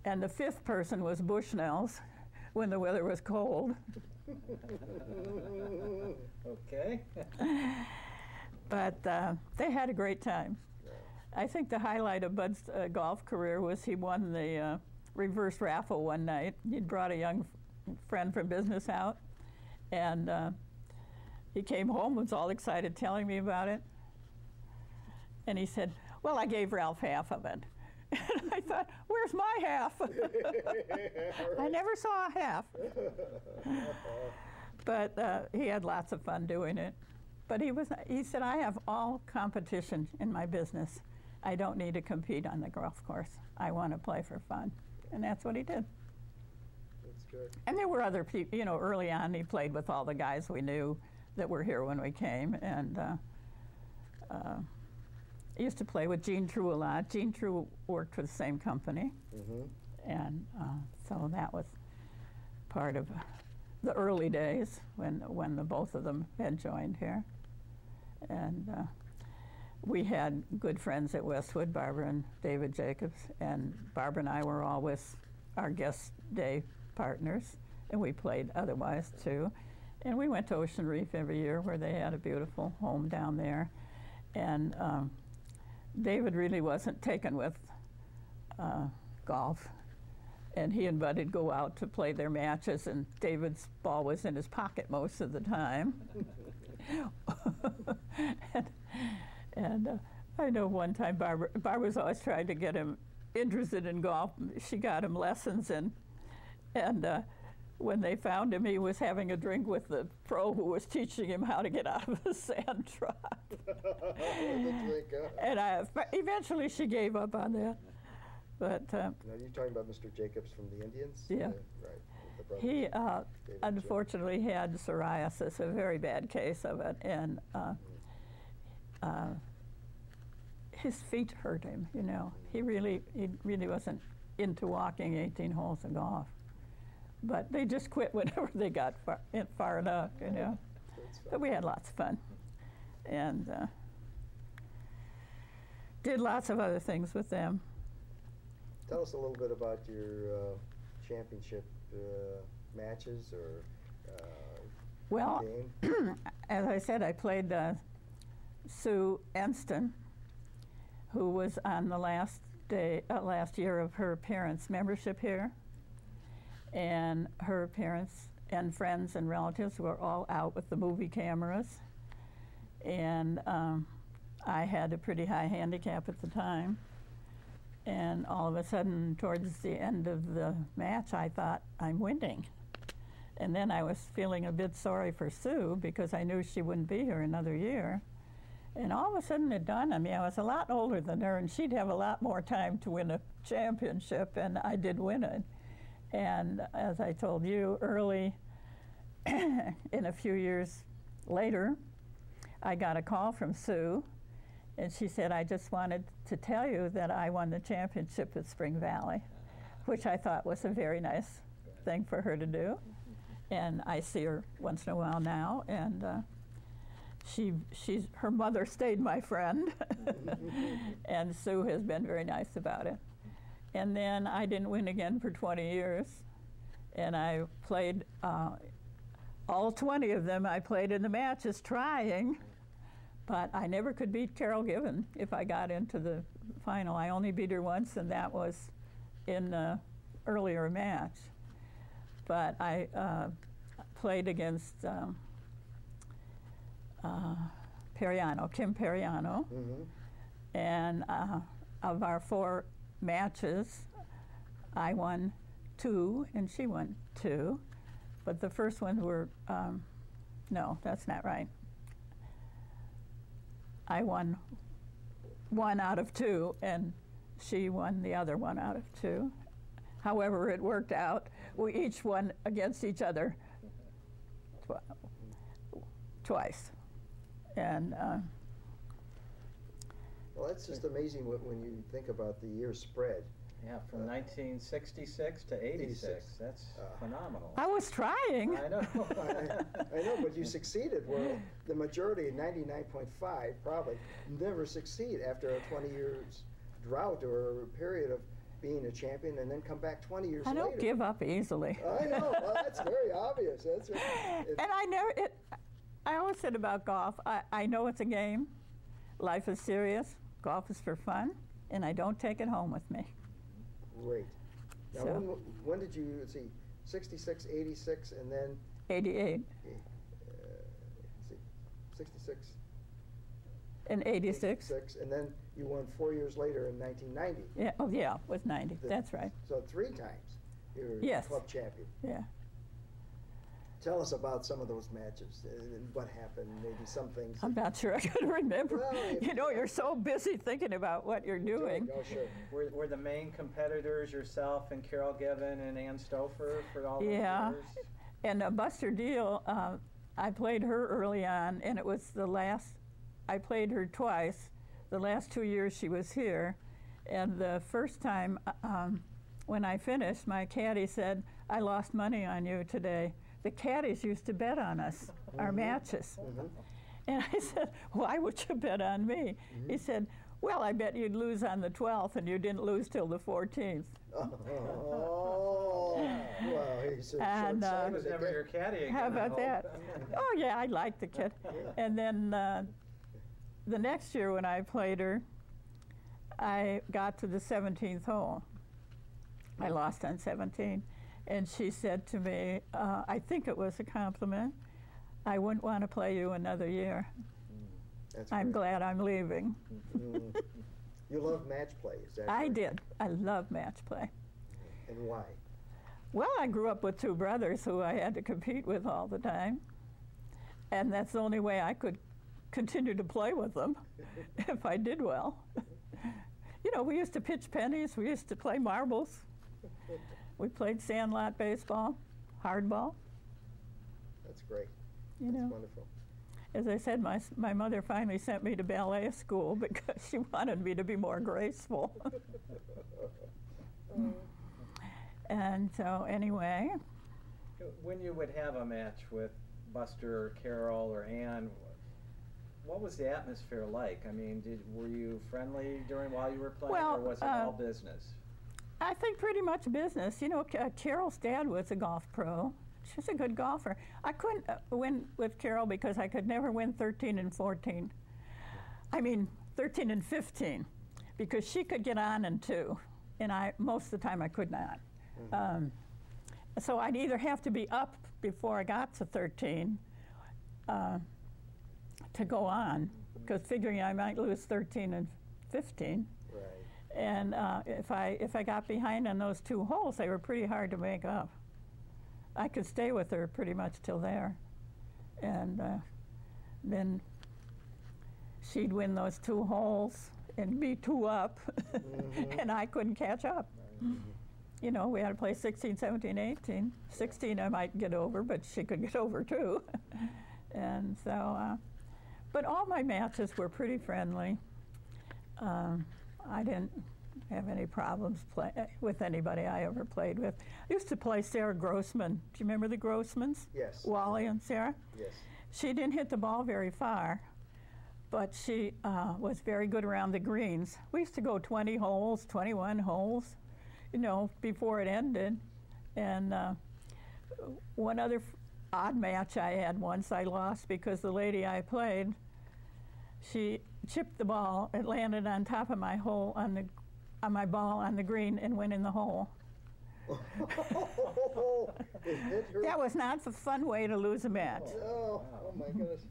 And the fifth person was Bushnell's when the weather was cold. Okay. But they had a great time. I think the highlight of Bud's golf career was he won the reverse raffle one night. He'd brought a young friend from business out, and he came home, was all excited telling me about it. And he said, well, I gave Ralph half of it. And I thought, where's my half? I never saw a half. But he had lots of fun doing it. But he said, I have all competition in my business. I don't need to compete on the golf course. I want to play for fun. And that's what he did. That's good. And there were other people, you know, early on he played with all the guys we knew that were here when we came. And I used to play with Gene True a lot. Gene True worked for the same company. And so that was part of the early days when the both of them had joined here. And we had good friends at Westwood, Barbara and David Jacobs, and Barbara and I were always our guest day partners, and we played otherwise too. And we went to Ocean Reef every year where they had a beautiful home down there. And David really wasn't taken with golf. And he and Bud'd go out to play their matches, and David's ball was in his pocket most of the time. and I know one time Barbara was always trying to get him interested in golf. She got him lessons, and when they found him, he was having a drink with the pro who was teaching him how to get out of a sand trap. And eventually she gave up on that. But now you're talking about Mr. Jacobs from the Indians? Yeah. Right. The brothers, he David unfortunately had psoriasis, a very bad case of it, and his feet hurt him, you know. He really wasn't into walking 18 holes of golf. But they just quit whenever they got far enough, you know. But we had lots of fun. And did lots of other things with them. Tell us a little bit about your championship matches or well, game. as I said, I played Sue Enston, who was on the last year of her parents' membership here. And her parents and friends and relatives were all out with the movie cameras. And I had a pretty high handicap at the time. And all of a sudden, towards the end of the match, I thought, I'm winning. And then I was feeling a bit sorry for Sue because I knew she wouldn't be here another year. And all of a sudden it dawned on me, I was a lot older than her, and she'd have a lot more time to win a championship, and I did win it. And as I told you early, in a few years later, I got a call from Sue, and she said, I just wanted to tell you that I won the championship at Spring Valley, which I thought was a very nice thing for her to do. And I see her once in a while now, and her mother stayed my friend, and Sue has been very nice about it. And then I didn't win again for 20 years, and I played all 20 of them. I played in the matches trying, but I never could beat Carol Given if I got into the final. I only beat her once, and that was in an earlier match. But I played against Periano, Kim Periano, and of our 4 matches, I won 2 and she won 2, but the first ones were, no, that's not right. I won 1 out of 2 and she won the other 1 out of 2. However it worked out, we each won against each other twice. And well, that's just amazing when you think about the year spread. Yeah, from 1966 to 86. That's phenomenal. I was trying. I know. I know, but you succeeded. Well, the majority, 99.5, probably never succeed after a 20 years drought or a period of being a champion and then come back 20 years I later. don't give up easily. I know. Well, that's very obvious. That's And I always said about golf, I know it's a game. Life is serious. Golf is for fun, and I don't take it home with me. great. Now, So- when did you, let's see, 66, 86, and then, 88 let's see, 66, and 86. 86, and then you won 4 years later in 1990. Yeah, oh yeah, it was 90. That's right. So 3 times you were Yes. club champion. Yeah. Tell us about some of those matches and what happened, maybe some things. I'm not sure I can remember. Well, if- You know, you're so busy thinking about what you're doing. Oh, sure. Were the main competitors yourself and Carol Given and Ann Stouffer for all those Yeah. years? And Buster Deal, I played her early on, and it was the last, I played her twice, the last 2 years she was here. And the first time when I finished, my caddy said, I lost money on you today. The caddies used to bet on us, our matches. And I said, why would you bet on me? He said, well, I bet you'd lose on the 12th, and you didn't lose till the 14th. Oh, well, he's And, I short-sighted was never again. your caddy again. How I about hope. that? Oh, yeah, I liked the kid. And then the next year when I played her, I got to the 17th hole. I lost on 17. And she said to me, I think it was a compliment, I wouldn't want to play you another year. That's I'm great. glad I'm leaving. You love match play, is that I correct? did. I love match play. And why? Well, I grew up with 2 brothers who I had to compete with all the time. And that's the only way I could continue to play with them if I did well. You know, we used to pitch pennies. We used to play marbles. We played sandlot baseball, hardball. That's great. You That's know, wonderful. as I said, my mother finally sent me to ballet school because she wanted me to be more graceful. And so anyway, When you would have a match with Buster or Carol or Ann, what was the atmosphere like? I mean, were you friendly while you were playing, Well, or was it all business? I think pretty much business. You know, Carol's dad was a golf pro. She's a good golfer. I couldn't win with Carol because I could never win 13 and 14. I mean, 13 and 15, because she could get on in 2, and most of the time I could not. So I'd either have to be up before I got to 13 to go on, because figuring I might lose 13 and 15. Right. And if I got behind on those 2 holes, they were pretty hard to make up. I could stay with her pretty much till there. And then she'd win those 2 holes and be 2 up, and I couldn't catch up. You know, we had to play 16, 17, 18. 16 I might get over, but she could get over too. And so, but all my matches were pretty friendly. I didn't have any problems with anybody I ever played with. I used to play Sarah Grossman. Do you remember the Grossmans? Yes. Wally and Sarah? Yes. She didn't hit the ball very far, but she was very good around the greens. We used to go 20 holes, 21 holes, you know, before it ended. And one other odd match I had once, I lost because the lady I played, she chipped the ball. It landed on top of my hole on my ball on the green and went in the hole. It hit her. That was not the fun way to lose a match, Oh, oh my goodness.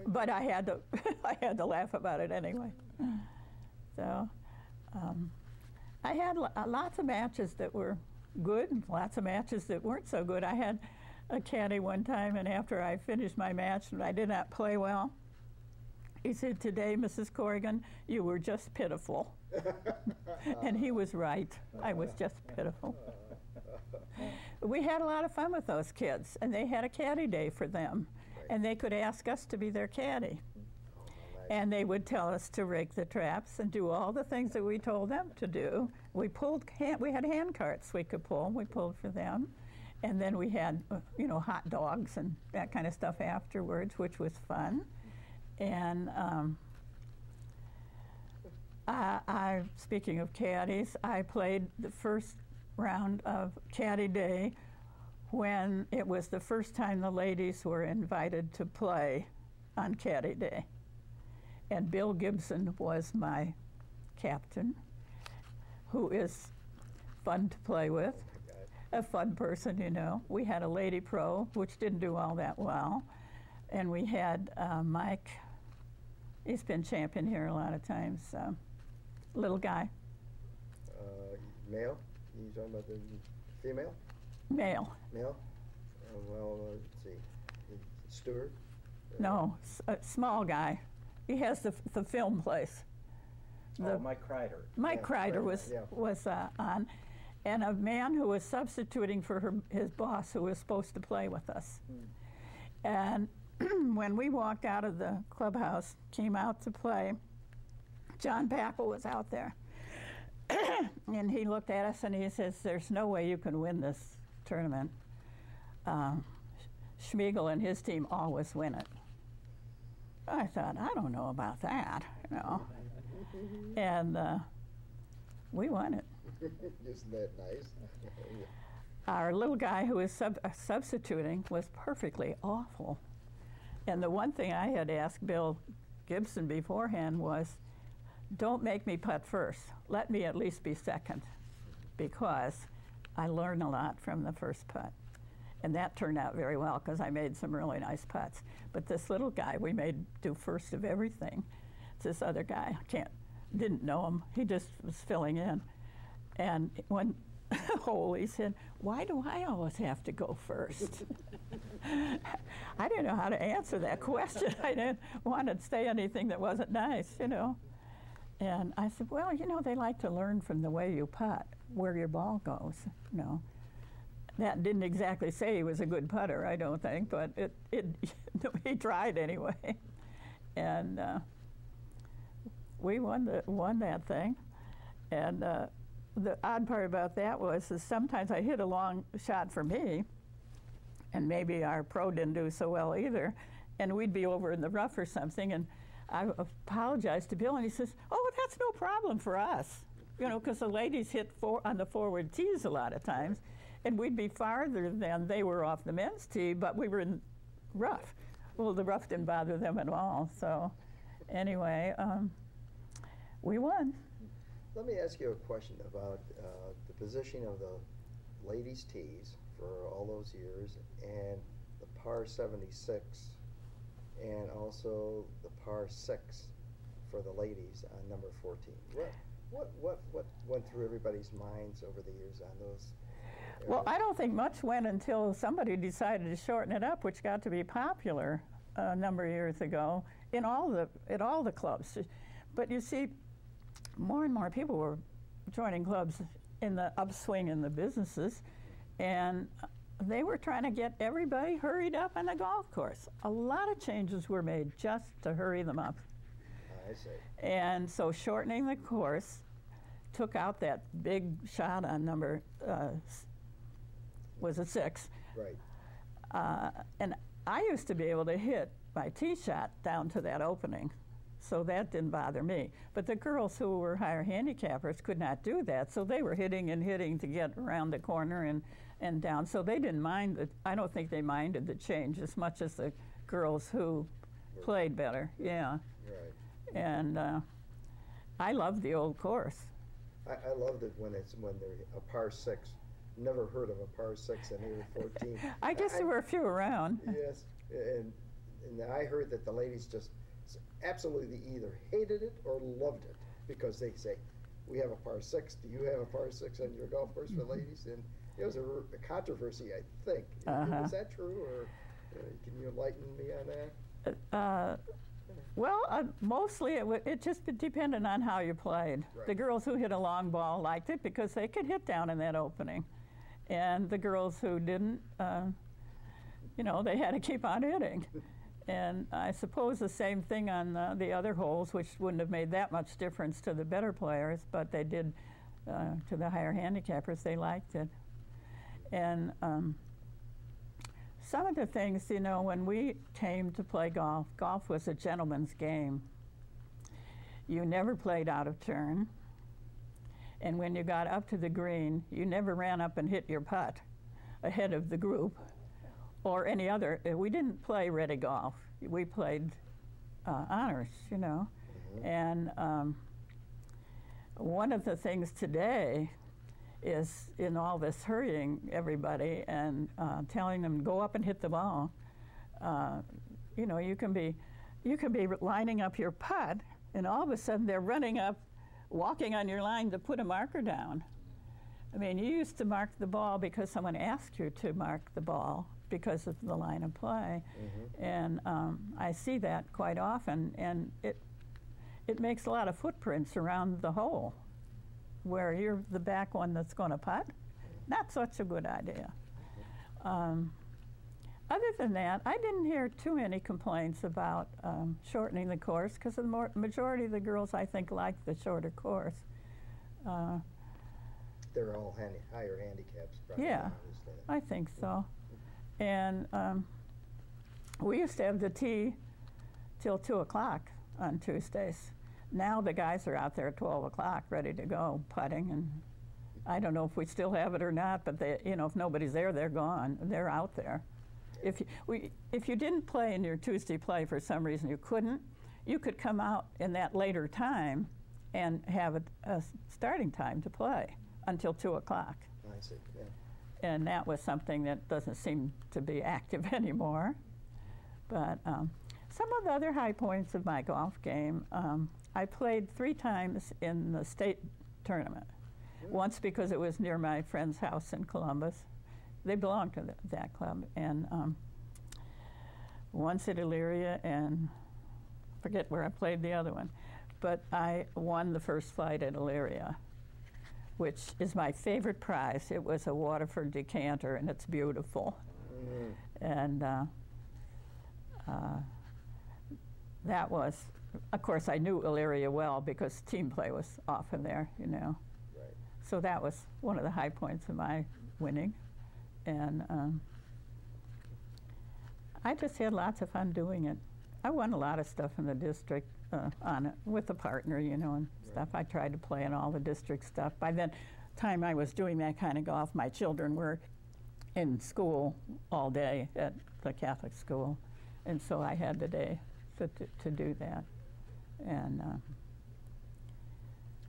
but I had to I had to laugh about it anyway. So I had lots of matches that were good and lots of matches that weren't so good. I had a caddy one time, and after I finished my match and I did not play well, he said, "Today, Mrs. Corrigan, you were just pitiful." And he was right. I was just pitiful. We had a lot of fun with those kids, and they had a caddy day for them. And they could ask us to be their caddy. And they would tell us to rake the traps and do all the things that we told them to do. We had hand carts we could pull. We pulled for them. And then we had, you know, hot dogs and that kind of stuff afterwards, which was fun. And Speaking of caddies, I played the first round of Caddy Day when it was the first time the ladies were invited to play on Caddy Day. And Bill Gibson was my captain, who is fun to play with, a fun person, you know. We had a lady pro, which didn't do all that well. And we had Mike, he's been champion here a lot of times, little guy. Male? You talking about the female? Male. Male? Well, let's see. Stewart? No, a small guy. He has the film place. Mike Kreider. Mike Yeah, Kreider Kreider, was on, and a man who was substituting for his boss, who was supposed to play with us. And when we walked out of the clubhouse, came out to play, John Packle was out there. And he looked at us and he says, "There's no way you can win this tournament. Schmiegel and his team always win it." I thought, I don't know about that, you know. And we won it. Isn't that nice? Our little guy who was substituting was perfectly awful. And the one thing I had asked Bill Gibson beforehand was, don't make me putt first. Let me at least be second, because I learn a lot from the first putt. And that turned out very well, because I made some really nice putts. But this little guy, we made do first of everything. This other guy, didn't know him. He just was filling in. And one hole, he said, "Why do I always have to go first?" I didn't know how to answer that question. I didn't want to say anything that wasn't nice, you know. And I said, well, you know, they like to learn from the way you putt, where your ball goes, you know. That didn't exactly say he was a good putter, I don't think, but he tried anyway. And we won that thing. And the odd part about that was is sometimes I hit a long shot for me, and maybe our pro didn't do so well either, and we'd be over in the rough or something, and I apologized to Bill, and he says, "Oh, that's no problem for us," you know, because the ladies hit on the forward tees a lot of times, and we'd be farther than they were off the men's tee, but we were in rough. Well, the rough didn't bother them at all. So anyway, we won. Let me ask you a question about the position of the ladies' tees for all those years, and the par 76, and also the par 6 for the ladies on number 14. What went through everybody's minds over the years on those areas? Well, I don't think much went until somebody decided to shorten it up, which got to be popular a number of years ago at all the clubs. But you see, more and more people were joining clubs in the upswing in the businesses, and they were trying to get everybody hurried up on the golf course. A lot of changes were made just to hurry them up. I see. And so shortening the course took out that big shot on number, was it 6? Right. And I used to be able to hit my tee shot down to that opening, so that didn't bother me. But the girls who were higher handicappers could not do that, so they were hitting and hitting to get around the corner and down. So they didn't mind I don't think they minded the change as much as the girls who played better. Yeah. Right. And I love the old course. I loved it when they're a par 6. Never heard of a par 6 on here 14. I guess there were a few around. Yes, and I heard that the ladies just absolutely either hated it or loved it, because they say, "We have a par 6. Do you have a par 6 on your golf course for ladies?" And it was a controversy, I think. Is that true, or can you enlighten me on that? Well, mostly it just depended on how you played. Right. The girls who hit a long ball liked it because they could hit down in that opening. And the girls who didn't, they had to keep on hitting. And I suppose the same thing on the other holes, which wouldn't have made that much difference to the better players, but they did to the higher handicappers. They liked it. And some of the things, when we came to play golf, golf was a gentleman's game. You never played out of turn. And when you got up to the green, you never ran up and hit your putt ahead of the group or any other. We didn't play ready golf. We played honors, you know. Mm-hmm. And one of the things today is in all this hurrying everybody and telling them go up and hit the ball. You know, you can be lining up your putt, and all of a sudden they're running up, walking on your line to put a marker down. I mean, you used to mark the ball because someone asked you to mark the ball because of the line of play. Mm-hmm. And I see that quite often, and it makes a lot of footprints around the hole where you're the back one that's going to putt. Not such a good idea. Other than that, I didn't hear too many complaints about shortening the course, because the majority of the girls, I think, like the shorter course. They're all higher handicaps, probably. Yeah, I think so. And we used to have the tee till 2 o'clock on Tuesdays. Now the guys are out there at 12 o'clock ready to go putting, and I don't know if we still have it or not, but they, you know, if nobody's there, they're gone. They're out there. If you didn't play in your Tuesday play for some reason you couldn't, you could come out in that later time and have a starting time to play until 2 o'clock. I see, yeah. And that was something that doesn't seem to be active anymore. But some of the other high points of my golf game, I played 3 times in the state tournament. Once because it was near my friend's house in Columbus. They belonged to that club. And once at Elyria, and forget where I played the other one. But I won the first flight at Elyria, which is my favorite prize. It was a Waterford decanter, and it's beautiful. And that was, of course, I knew Elyria well because team play was often there, you know. Right. So that was one of the high points of my winning. And I just had lots of fun doing it. I won a lot of stuff in the district on it with a partner, you know, and stuff. I tried to play in all the district stuff. By the time I was doing that kind of golf, my children were in school all day at the Catholic school, and so I had the day to do that. And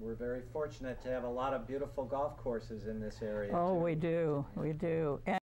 we're very fortunate to have a lot of beautiful golf courses in this area. oh, too. we do. And